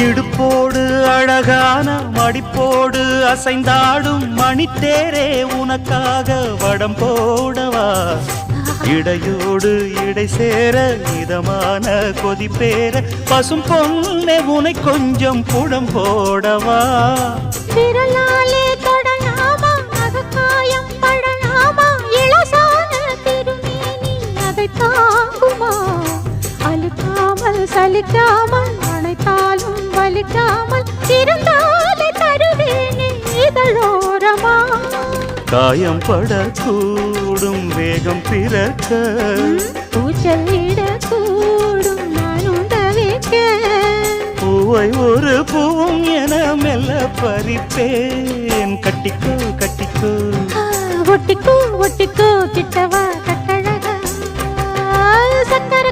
இடுப்போடு அழகான மடிப்போடு அசைந்தாடும் மணித்தேரே உனக்காக வடம் போடவா இடையோடு இடை சேர இதமான கொதிப்பேர பசும் பொன்னே உனை கொஞ்சம் புடம் போடவா விரலாலே தொடலாமா அகக்காயம் படலாமா இளசான திருமேனி அதை தாங்குமா அழுக்காமல் சலிக்காமல் அணைத்தாலும் வலிக்காமல் இருந்தாலே தருவேனே இதழோரமா காயம் படக்கூடும் வேகம் பிறக்க பூச்சல் இடக்கூடும் நானும் தவிக்க பூவை ஒரு பூவும் என மெல்ல பறிப்பேன் கட்டிக்கோ கட்டிக்கோ ஒட்டிக்கோ ஒட்டிக்கோ கிட்டவா கட்டழகா சக்கர